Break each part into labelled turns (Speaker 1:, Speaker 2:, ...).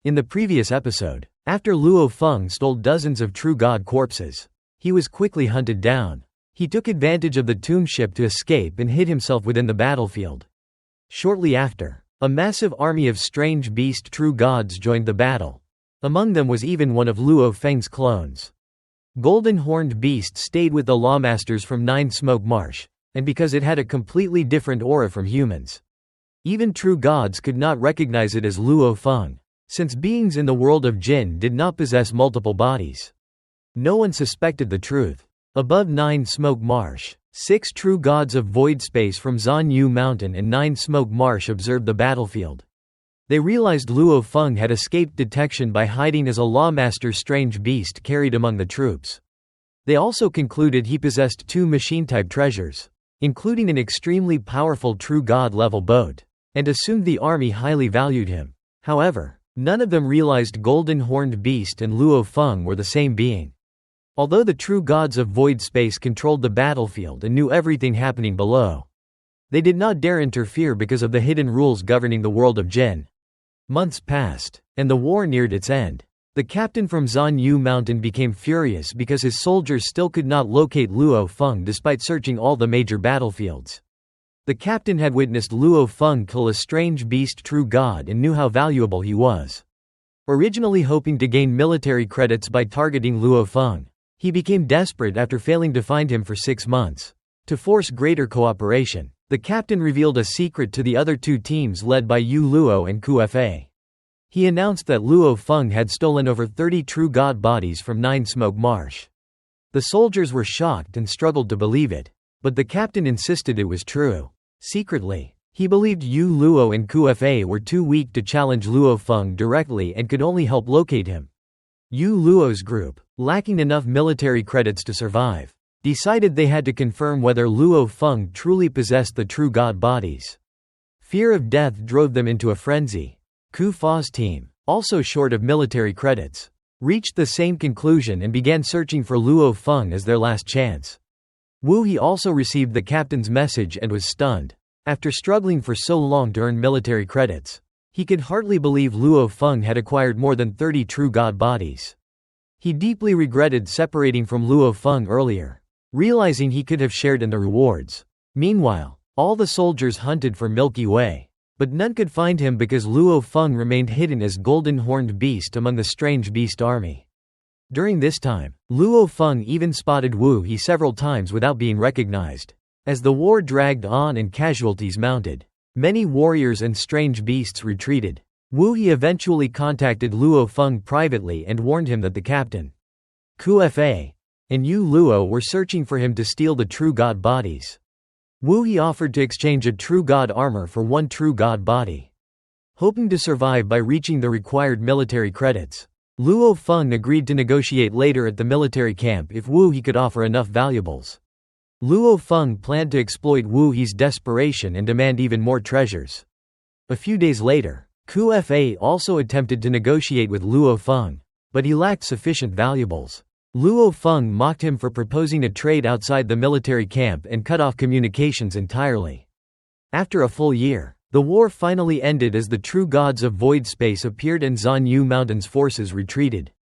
Speaker 1: In the previous episode, after Luo Feng stole dozens of true god corpses, he was quickly hunted down. He took advantage of the tomb ship to escape and hid himself within the battlefield. Shortly after, a massive army of strange beast true gods joined the battle. Among them was even one of Luo Feng's clones. Golden Horned Beast stayed with the Lawmasters from Nine Smoke Marsh, and because it had a completely different aura from humans. Even true gods could not recognize it as Luo Feng, since beings in the world of Jin did not possess multiple bodies. No one suspected the truth. Above Nine Smoke Marsh, 6 true gods of void space from Zanyu Mountain and Nine Smoke Marsh observed the battlefield. They realized Luo Feng had escaped detection by hiding as a Lawmaster strange beast carried among the troops. They also concluded he possessed 2 machine-type treasures, including an extremely powerful true god-level boat, and assumed the army highly valued him. However, none of them realized Golden Horned Beast and Luo Feng were the same being. Although the true gods of void space controlled the battlefield and knew everything happening below, they did not dare interfere because of the hidden rules governing the world of Jin. Months passed, and the war neared its end. The captain from Zanyu Mountain became furious because his soldiers still could not locate Luo Feng despite searching all the major battlefields. The captain had witnessed Luo Feng kill a strange beast true god and knew how valuable he was. Originally hoping to gain military credits by targeting Luo Feng, he became desperate after failing to find him for 6 months. To force greater cooperation, the captain revealed a secret to the other 2 teams led by Yu Luo and Ku Fa. He announced that Luo Feng had stolen over 30 true god bodies from Nine Smoke Marsh. The soldiers were shocked and struggled to believe it, but the captain insisted it was true. Secretly, he believed Yu Luo and Ku Fa were too weak to challenge Luo Feng directly and could only help locate him. Yu Luo's group, lacking enough military credits to survive, decided they had to confirm whether Luo Feng truly possessed the true god bodies. Fear of death drove them into a frenzy. Ku Fa's team, also short of military credits, reached the same conclusion and began searching for Luo Feng as their last chance. Wu He also received the captain's message and was stunned. After struggling for so long to earn military credits, he could hardly believe Luo Feng had acquired more than 30 true god bodies. He deeply regretted separating from Luo Feng earlier, realizing he could have shared in the rewards. Meanwhile, all the soldiers hunted for Milky Way, but none could find him because Luo Feng remained hidden as Golden Horned Beast among the strange beast army. During this time, Luo Feng even spotted Wu He several times without being recognized. As the war dragged on and casualties mounted, many warriors and strange beasts retreated. Wu He eventually contacted Luo Feng privately and warned him that the captain, Ku Fa, and Yu Luo were searching for him to steal the true god bodies. Wu He offered to exchange a true god armor for 1 true god body. Hoping to survive by reaching the required military credits, Luo Feng agreed to negotiate later at the military camp if Wu He could offer enough valuables. Luo Feng planned to exploit Wu He's desperation and demand even more treasures. A few days later, Ku Fa also attempted to negotiate with Luo Feng, but he lacked sufficient valuables. Luo Feng mocked him for proposing a trade outside the military camp and cut off communications entirely. After a full year, the war finally ended as the true gods of void space appeared and Zanyu Mountain's forces retreated.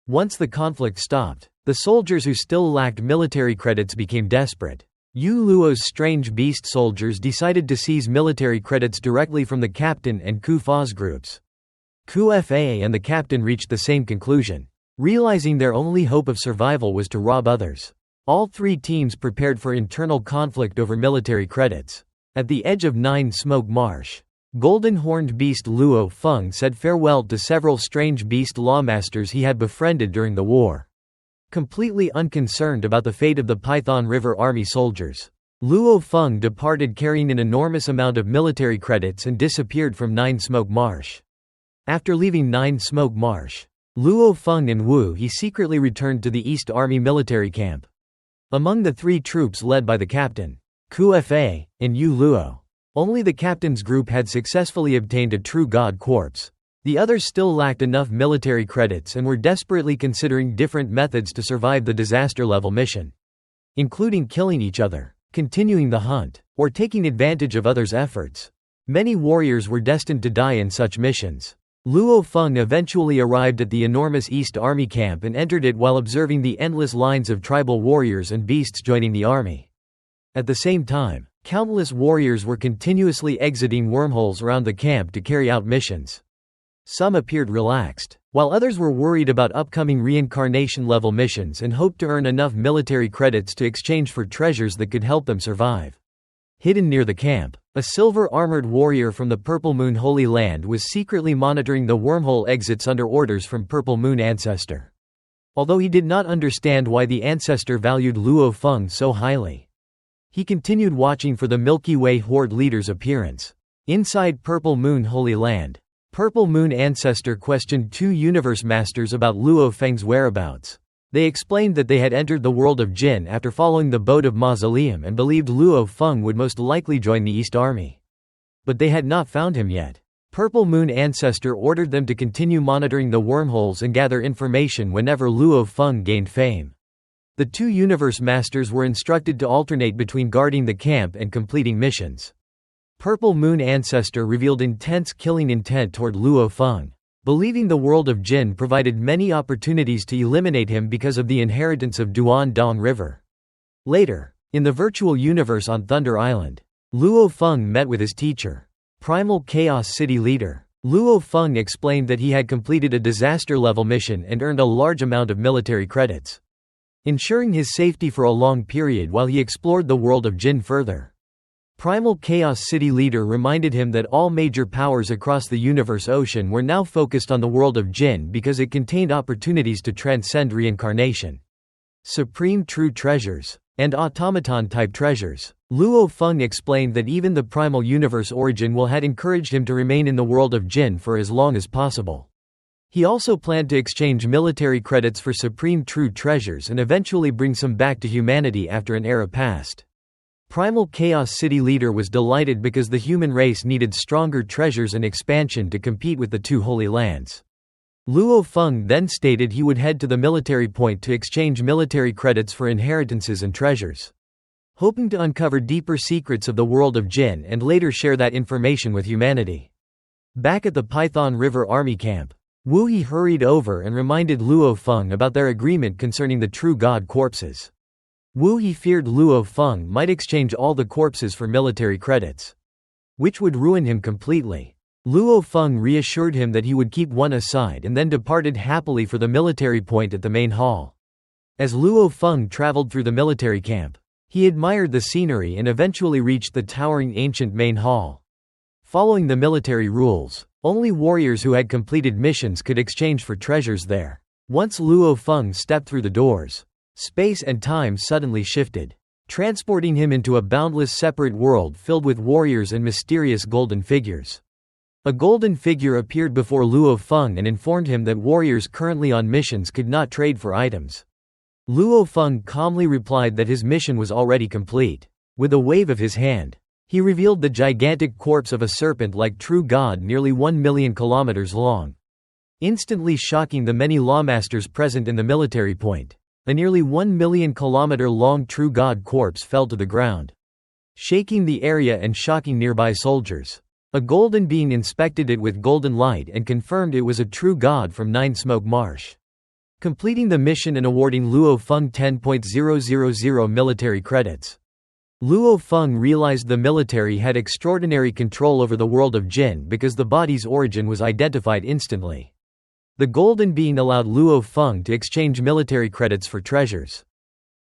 Speaker 1: Once the conflict stopped, the soldiers who still lacked military credits became desperate. Yu Luo's strange beast soldiers decided to seize military credits directly from the captain and Ku Fa's groups. Ku Fa and the captain reached the same conclusion, realizing their only hope of survival was to rob others. All 3 teams prepared for internal conflict over military credits. At the edge of Nine Smoke Marsh, Golden Horned Beast Luo Feng said farewell to several strange beast lawmasters he had befriended during the war. Completely unconcerned about the fate of the Python River Army soldiers, Luo Feng departed carrying an enormous amount of military credits and disappeared from Nine Smoke Marsh. After leaving Nine Smoke Marsh, Luo Feng and Wu He secretly returned to the East Army military camp. Among the 3 troops led by the captain, Ku Fa, and Yu Luo, only the captain's group had successfully obtained a true god corpse. The others still lacked enough military credits and were desperately considering different methods to survive the disaster-level mission, including killing each other, continuing the hunt, or taking advantage of others' efforts. Many warriors were destined to die in such missions. Luo Feng eventually arrived at the enormous East Army camp and entered it while observing the endless lines of tribal warriors and beasts joining the army. At the same time, countless warriors were continuously exiting wormholes around the camp to carry out missions. Some appeared relaxed, while others were worried about upcoming reincarnation-level missions and hoped to earn enough military credits to exchange for treasures that could help them survive. Hidden near the camp, a silver-armored warrior from the Purple Moon Holy Land was secretly monitoring the wormhole exits under orders from Purple Moon Ancestor. Although he did not understand why the Ancestor valued Luo Feng so highly, he continued watching for the Milky Way Horde leader's appearance. Inside Purple Moon Holy Land, Purple Moon Ancestor questioned two Universe Masters about Luo Feng's whereabouts. They explained that they had entered the world of Jin after following the boat of Mausoleum and believed Luo Feng would most likely join the East Army. But they had not found him yet. Purple Moon Ancestor ordered them to continue monitoring the wormholes and gather information whenever Luo Feng gained fame. The two Universe Masters were instructed to alternate between guarding the camp and completing missions. Purple Moon Ancestor revealed intense killing intent toward Luo Feng, believing the world of Jin provided many opportunities to eliminate him because of the inheritance of Duan Dong River. Later, in the virtual universe on Thunder Island, Luo Feng met with his teacher, Primal Chaos City leader. Luo Feng explained that he had completed a disaster-level mission and earned a large amount of military credits, ensuring his safety for a long period while he explored the world of Jin further. Primal Chaos City leader reminded him that all major powers across the universe ocean were now focused on the world of Jin because it contained opportunities to transcend reincarnation. Supreme true treasures and automaton-type treasures. Luo Feng explained that even the primal universe origin will had encouraged him to remain in the world of Jin for as long as possible. He also planned to exchange military credits for supreme true treasures and eventually bring some back to humanity after an era passed. Primal Chaos City leader was delighted because the human race needed stronger treasures and expansion to compete with the two Holy Lands. Luo Feng then stated he would head to the military point to exchange military credits for inheritances and treasures, hoping to uncover deeper secrets of the world of Jin and later share that information with humanity. Back at the Python River Army camp, Wu Yi hurried over and reminded Luo Feng about their agreement concerning the true god corpses. Wu Yi feared Luo Feng might exchange all the corpses for military credits, which would ruin him completely. Luo Feng reassured him that he would keep one aside and then departed happily for the military point at the main hall. As Luo Feng traveled through the military camp, he admired the scenery and eventually reached the towering ancient main hall. Following the military rules, only warriors who had completed missions could exchange for treasures there. Once Luo Feng stepped through the doors, space and time suddenly shifted, transporting him into a boundless separate world filled with warriors and mysterious golden figures. A golden figure appeared before Luo Feng and informed him that warriors currently on missions could not trade for items. Luo Feng calmly replied that his mission was already complete. With a wave of his hand, he revealed the gigantic corpse of a serpent-like true god nearly 1 million kilometers long, instantly shocking the many lawmasters present in the military point. A nearly 1 million kilometer long true god corpse fell to the ground, shaking the area and shocking nearby soldiers. A golden being inspected it with golden light and confirmed it was a true god from Nine Smoke Marsh, completing the mission and awarding Luo Feng 10,000 military credits. Luo Feng realized the military had extraordinary control over the world of Jin because the body's origin was identified instantly. The golden being allowed Luo Feng to exchange military credits for treasures,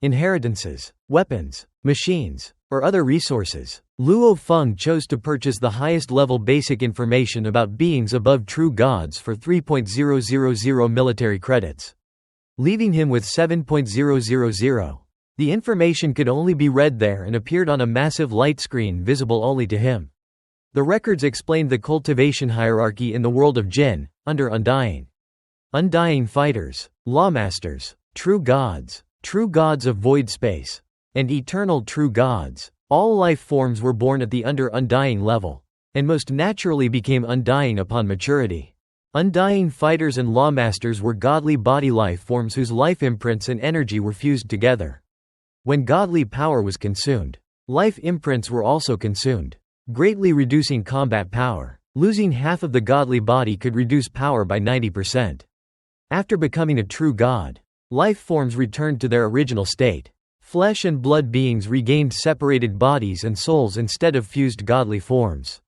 Speaker 1: inheritances, weapons, machines, or other resources. Luo Feng chose to purchase the highest level basic information about beings above true gods for 3,000 military credits, leaving him with 7,000. The information could only be read there and appeared on a massive light screen visible only to him. The records explained the cultivation hierarchy in the world of Jin, under Undying fighters, lawmasters, true gods of void space, and eternal true gods. All life forms were born at the undying level, and most naturally became undying upon maturity. Undying fighters and lawmasters were godly body life forms whose life imprints and energy were fused together. When godly power was consumed, life imprints were also consumed, greatly reducing combat power. Losing half of the godly body could reduce power by 90%. After becoming a true god, life forms returned to their original state. Flesh and blood beings regained separated bodies and souls instead of fused godly forms.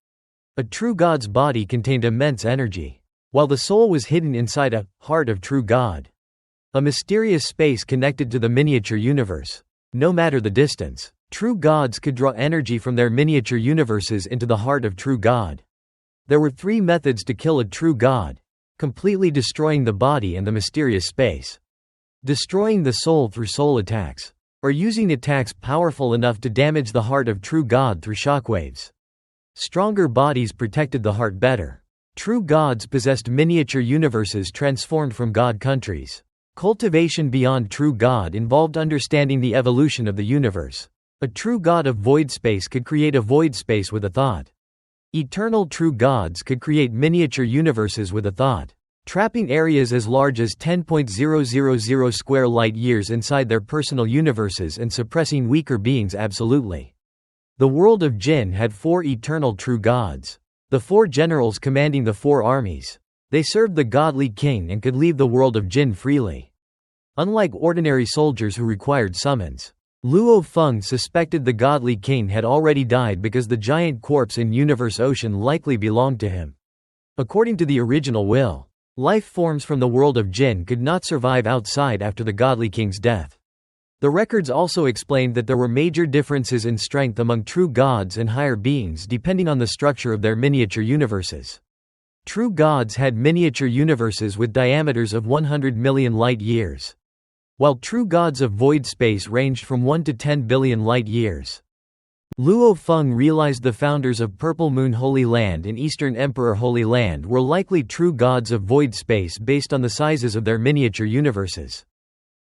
Speaker 1: A true god's body contained immense energy, while the soul was hidden inside a heart of true god. A mysterious space connected to the miniature universe. No matter the distance, true gods could draw energy from their miniature universes into the heart of true god. There were 3 methods to kill a true god: completely destroying the body and the mysterious space, destroying the soul through soul attacks, or using attacks powerful enough to damage the heart of true god through shockwaves. Stronger bodies protected the heart better. True gods possessed miniature universes transformed from god countries. Cultivation beyond true god involved understanding the evolution of the universe. A true god of void space could create a void space with a thought. Eternal true gods could create miniature universes with a thought, trapping areas as large as 10.000 square light-years inside their personal universes and suppressing weaker beings absolutely. The world of Jinn had 4 eternal true gods. The 4 generals commanding the 4 armies. They served the godly king and could leave the world of Jinn freely. Unlike ordinary soldiers who required summons, Luo Feng suspected the godly king had already died because the giant corpse in Universe Ocean likely belonged to him. According to the original will, life forms from the world of Jinn could not survive outside after the godly king's death. The records also explained that there were major differences in strength among true gods and higher beings depending on the structure of their miniature universes. True gods had miniature universes with diameters of 100 million light-years, while true gods of void space ranged from 1 to 10 billion light-years. Luo Feng realized the founders of Purple Moon Holy Land and Eastern Emperor Holy Land were likely true gods of void space based on the sizes of their miniature universes.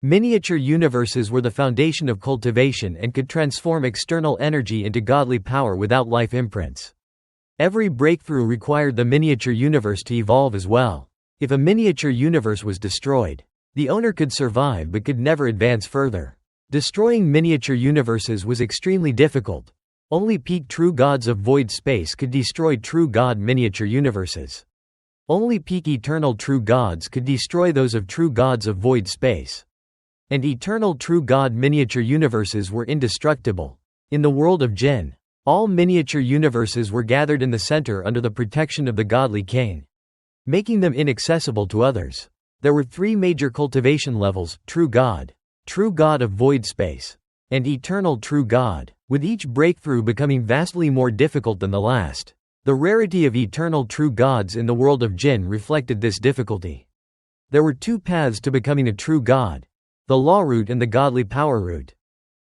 Speaker 1: Miniature universes were the foundation of cultivation and could transform external energy into godly power without life imprints. Every breakthrough required the miniature universe to evolve as well. If a miniature universe was destroyed, the owner could survive but could never advance further. Destroying miniature universes was extremely difficult. Only peak true gods of void space could destroy true god miniature universes. Only peak eternal true gods could destroy those of true gods of void space. And eternal true god miniature universes were indestructible. In the world of Jinn, all miniature universes were gathered in the center under the protection of the godly king, making them inaccessible to others. There were 3 major cultivation levels: true god of void space, and eternal true god, with each breakthrough becoming vastly more difficult than the last. The rarity of eternal true gods in the world of Jinn reflected this difficulty. There were 2 paths to becoming a true god: the law route and the godly power route.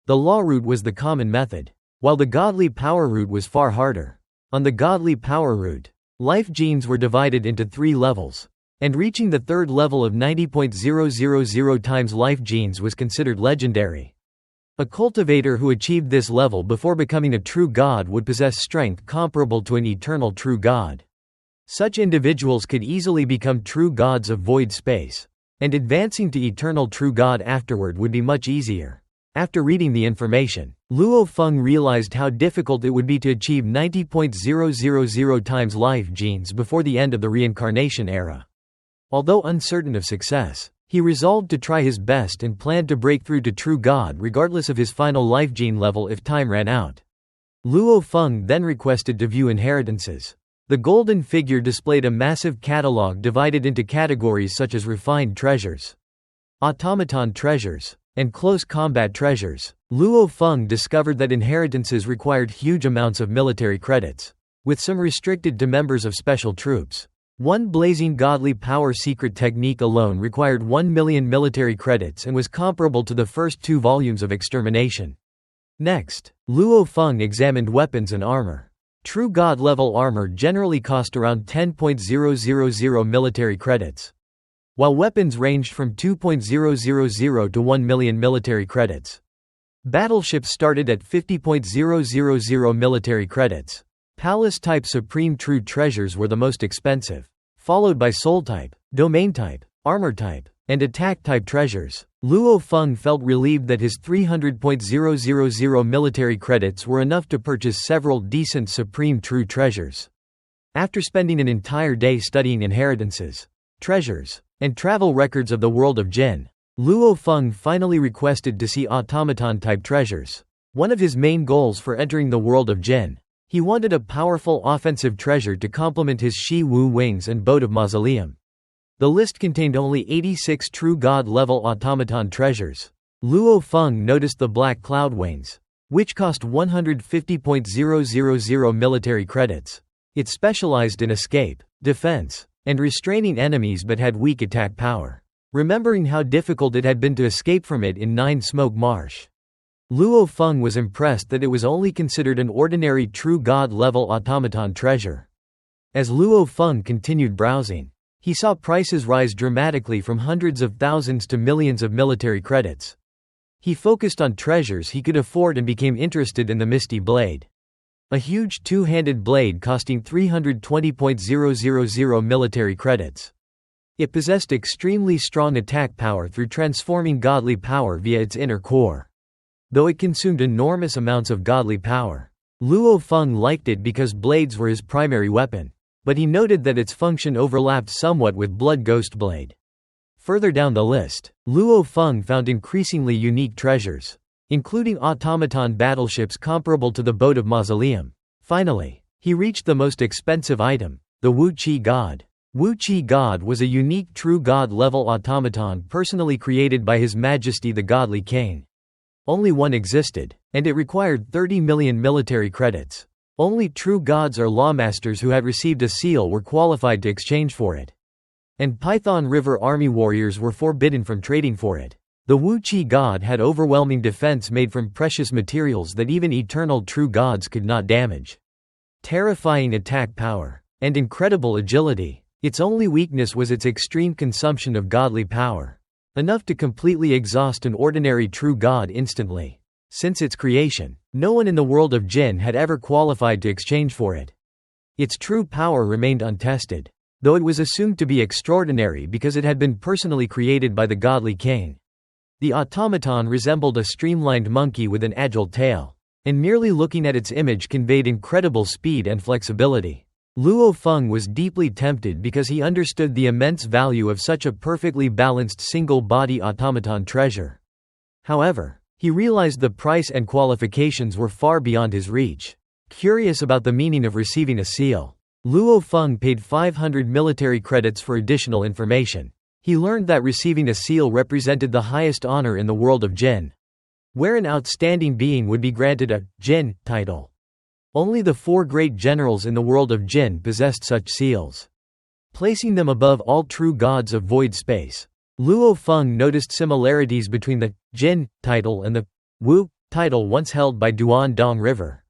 Speaker 1: The law route was the common method, while the godly power route was far harder. On the godly power route, life genes were divided into 3 levels, and reaching the 3rd level of 90.000 times life genes was considered legendary. A cultivator who achieved this level before becoming a true god would possess strength comparable to an eternal true god. Such individuals could easily become true gods of void space, and advancing to eternal true god afterward would be much easier. After reading the information, Luo Feng realized how difficult it would be to achieve 90.000 times life genes before the end of the reincarnation era. Although uncertain of success, he resolved to try his best and planned to break through to true god regardless of his final life gene level if time ran out. Luo Feng then requested to view inheritances. The golden figure displayed a massive catalog divided into categories such as refined treasures, automaton treasures, and close combat treasures. Luo Feng discovered that inheritances required huge amounts of military credits, with some restricted to members of special troops. One blazing godly power secret technique alone required 1 million military credits and was comparable to the first 2 volumes of Extermination. Next, Luo Feng examined weapons and armor. True god level armor generally cost around 10.000 military credits, while weapons ranged from 2.000 to 1 million military credits. Battleships started at 50.000 military credits. Palace-type supreme true treasures were the most expensive, followed by soul-type, domain-type, armor-type, and attack-type treasures. Luo Feng felt relieved that his 300.000 military credits were enough to purchase several decent supreme true treasures. After spending an entire day studying inheritances, treasures, and travel records of the world of Jin, Luo Feng finally requested to see automaton-type treasures. One of his main goals for entering the world of Jin, he wanted a powerful offensive treasure to complement his Shi Wu wings and boat of mausoleum. The list contained only 86 true god-level automaton treasures. Luo Feng noticed the black cloud wings, which cost 150,000 military credits. It specialized in escape, defense, and restraining enemies but had weak attack power. Remembering how difficult it had been to escape from it in Nine Smoke Marsh, Luo Feng was impressed that it was only considered an ordinary true god-level automaton treasure. As Luo Feng continued browsing, he saw prices rise dramatically from hundreds of thousands to millions of military credits. He focused on treasures he could afford and became interested in the Misty Blade. A huge two-handed blade costing 320,000 military credits. It possessed extremely strong attack power through transforming godly power via its inner core. Though it consumed enormous amounts of godly power, Luo Feng liked it because blades were his primary weapon, but he noted that its function overlapped somewhat with Blood Ghost Blade. Further down the list, Luo Feng found increasingly unique treasures, including automaton battleships comparable to the boat of mausoleum. Finally, he reached the most expensive item, the wuxia god. Wuxia god was a unique true god-level automaton personally created by His Majesty the Godly King. Only one existed, and it required 30 million military credits. Only true gods or lawmasters who had received a seal were qualified to exchange for it. And Python River army warriors were forbidden from trading for it. The wuxia god had overwhelming defense made from precious materials that even eternal true gods could not damage. Terrifying attack power, and incredible agility. Its only weakness was its extreme consumption of godly power. Enough to completely exhaust an ordinary true god instantly. Since its creation, no one in the world of Jin had ever qualified to exchange for it. Its true power remained untested, though it was assumed to be extraordinary because it had been personally created by the Godly King. The automaton resembled a streamlined monkey with an agile tail, and merely looking at its image conveyed incredible speed and flexibility. Luo Feng was deeply tempted because he understood the immense value of such a perfectly balanced single-body automaton treasure. However, he realized the price and qualifications were far beyond his reach. Curious about the meaning of receiving a seal, Luo Feng paid 500 military credits for additional information. He learned that receiving a seal represented the highest honor in the world of Jin, where an outstanding being would be granted a Jin title. Only the 4 great generals in the world of Jin possessed such seals, placing them above all true gods of void space. Luo Feng noticed similarities between the Jin title and the Wu title once held by Duan River,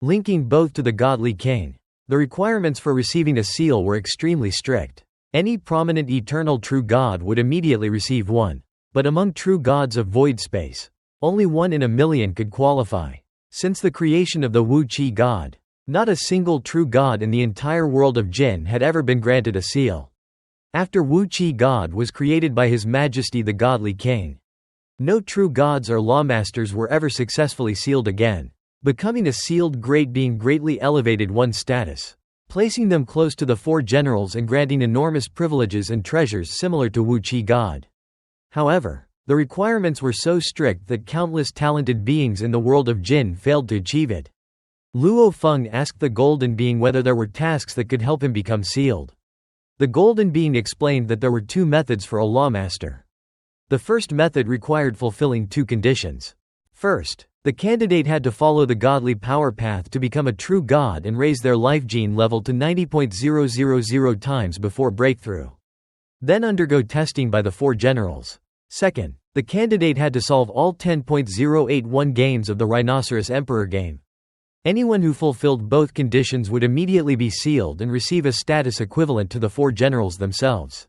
Speaker 1: linking both to the Godly King. The requirements for receiving a seal were extremely strict. Any prominent eternal true god would immediately receive one, but among true gods of void space, only 1 in a million could qualify. Since the creation of the wuxia god, not a single true god in the entire world of Jin had ever been granted a seal. After wuxia god was created by His Majesty the Godly King, no true gods or lawmasters were ever successfully sealed again. Becoming a sealed great being greatly elevated one's status, placing them close to the 4 generals and granting enormous privileges and treasures similar to wuxia god. However, the requirements were so strict that countless talented beings in the world of Jin failed to achieve it. Luo Feng asked the Golden Being whether there were tasks that could help him become sealed. The Golden Being explained that there were 2 methods for a lawmaster. The first method required fulfilling 2 conditions. First, the candidate had to follow the godly power path to become a true god and raise their life gene level to 90,000 times before breakthrough. Then undergo testing by the 4 generals. Second, the candidate had to solve all 10.081 games of the Rhinoceros Emperor game. Anyone who fulfilled both conditions would immediately be sealed and receive a status equivalent to the 4 generals themselves.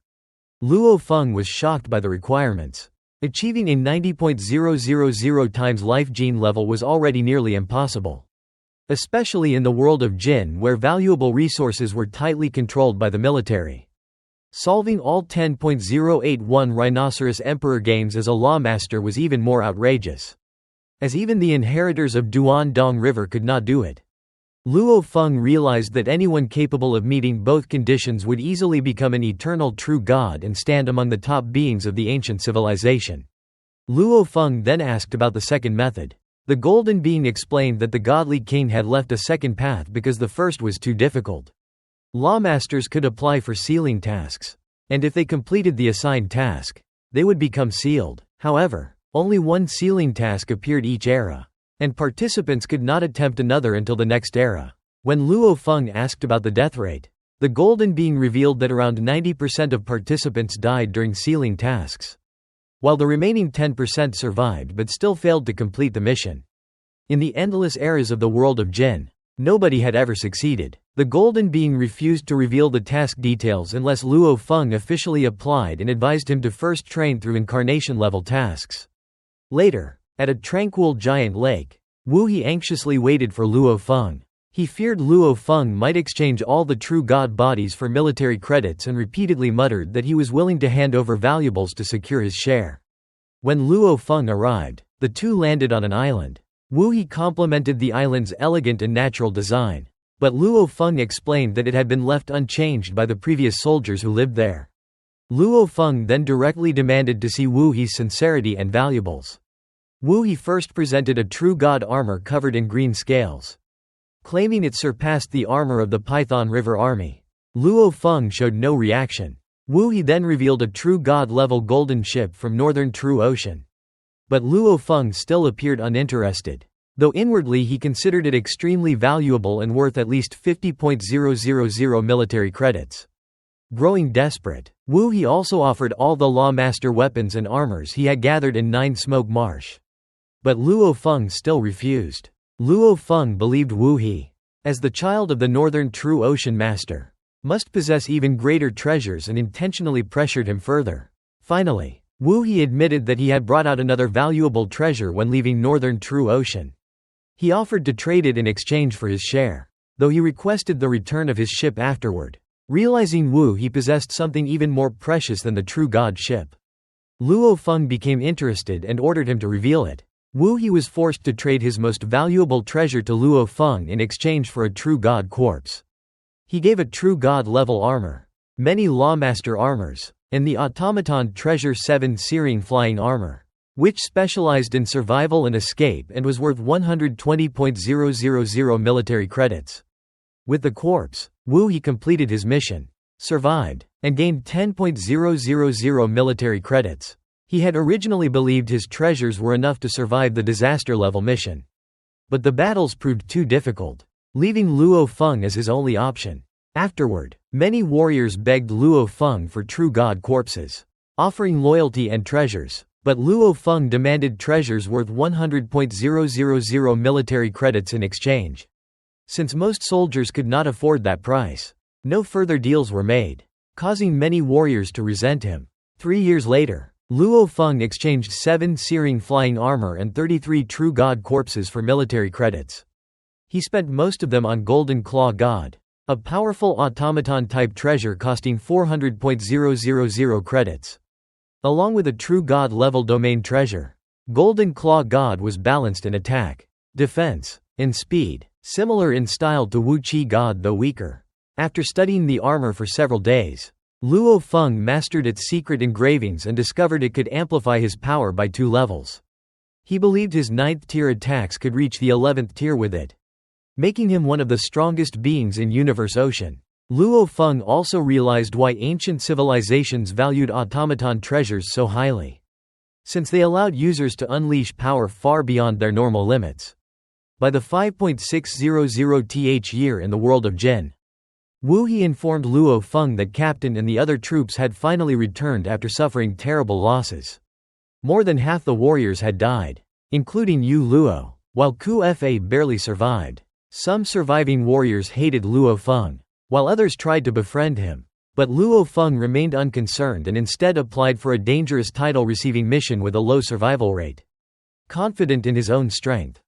Speaker 1: Luo Feng was shocked by the requirements. Achieving a 90.000 times life gene level was already nearly impossible, especially in the world of Jin where valuable resources were tightly controlled by the military. Solving all 10.081 Rhinoceros Emperor games as a lawmaster was even more outrageous, as even the inheritors of Duan River could not do it. Luo Feng realized that anyone capable of meeting both conditions would easily become an eternal true god and stand among the top beings of the ancient civilization. Luo Feng then asked about the second method. The golden being explained that the godly king had left a second path because the first was too difficult. Lawmasters could apply for sealing tasks, and if they completed the assigned task, they would become sealed. However, only one sealing task appeared each era, and participants could not attempt another until the next era. When Luo Feng asked about the death rate, the golden being revealed that around 90% of participants died during sealing tasks, while the remaining 10% survived but still failed to complete the mission. In the endless eras of the world of Jin, nobody had ever succeeded. The golden being refused to reveal the task details unless Luo Feng officially applied and advised him to first train through incarnation-level tasks. Later, at a tranquil giant lake, Wu He anxiously waited for Luo Feng. He feared Luo Feng might exchange all the true god bodies for military credits and repeatedly muttered that he was willing to hand over valuables to secure his share. When Luo Feng arrived, the two landed on an island. Wu He complimented the island's elegant and natural design, but Luo Feng explained that it had been left unchanged by the previous soldiers who lived there. Luo Feng then directly demanded to see Wu He's sincerity and valuables. Wu He first presented a true god armor covered in green scales, claiming it surpassed the armor of the Python River army. Luo Feng showed no reaction. Wu He then revealed a true god-level golden ship from northern True Ocean. But Luo Feng still appeared uninterested, though inwardly he considered it extremely valuable and worth at least 50,000 military credits. Growing desperate, Wu He also offered all the Lawmaster weapons and armors he had gathered in Nine Smoke Marsh. But Luo Feng still refused. Luo Feng believed Wu He, as the child of the northern True Ocean Master, must possess even greater treasures and intentionally pressured him further. Finally, Wu He admitted that he had brought out another valuable treasure when leaving northern True Ocean. He offered to trade it in exchange for his share, though he requested the return of his ship afterward. Realizing Wu He possessed something even more precious than the true god ship, Luo Feng became interested and ordered him to reveal it. Wu He was forced to trade his most valuable treasure to Luo Feng in exchange for a true god corpse. He gave a true god-level armor, many Lawmaster armors, and the automaton treasure 7 searing flying armor, which specialized in survival and escape and was worth 120,000 military credits. With the corpse, Wu He completed his mission, survived, and gained 10,000 military credits. He had originally believed his treasures were enough to survive the disaster-level mission. But the battles proved too difficult, leaving Luo Feng as his only option. Afterward, many warriors begged Luo Feng for true god corpses, offering loyalty and treasures, but Luo Feng demanded treasures worth 100,000 military credits in exchange. Since most soldiers could not afford that price, no further deals were made, causing many warriors to resent him. 3 years later, Luo Feng exchanged 7 searing flying armor and 33 true god corpses for military credits. He spent most of them on Golden Claw God, a powerful automaton-type treasure costing 400,000 credits. Along with a true god-level domain treasure, Golden Claw God was balanced in attack, defense, and speed, similar in style to wuxia God though weaker. After studying the armor for several days, Luo Feng mastered its secret engravings and discovered it could amplify his power by 2 levels. He believed his 9th tier attacks could reach the 11th tier with it, making him one of the strongest beings in Universe Ocean. Luo Feng also realized why ancient civilizations valued automaton treasures so highly, since they allowed users to unleash power far beyond their normal limits. By the 5.600th year in the world of Jin, Wu He informed Luo Feng that Captain and the other troops had finally returned after suffering terrible losses. More than half the warriors had died, including Yu Luo, while Ku Fa barely survived. Some surviving warriors hated Luo Feng, while others tried to befriend him. But Luo Feng remained unconcerned and instead applied for a dangerous title-receiving mission with a low survival rate. Confident in his own strength,